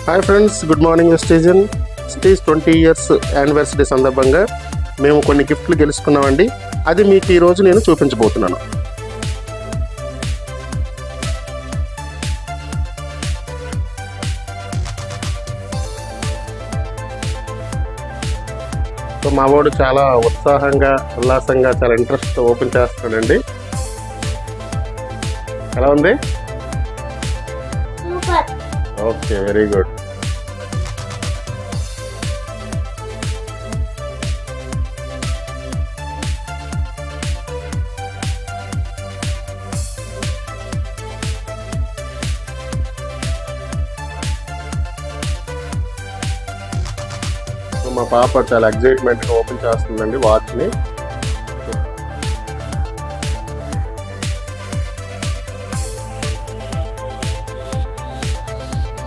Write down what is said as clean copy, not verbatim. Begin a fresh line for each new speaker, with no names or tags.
Hi friends, good morning. Stage 20 years anniversary సందర్భంగా మేము కొన్ని గిఫ్ట్లు గెలుచుకున్నామండి. అది మీకు ఈరోజు నేను చూపించబోతున్నాను. సో మా వాడు చాలా ఉత్సాహంగా, ఉల్లాసంగా, చాలా ఇంట్రెస్ట్ ఓపెన్ చేస్తున్నాడండి. ఎలా ఉంది? Okay, very good. మా పాప చాలా ఎగ్జైట్మెంట్గా ఓపెన్ చేస్తుందండి వాచ్ని.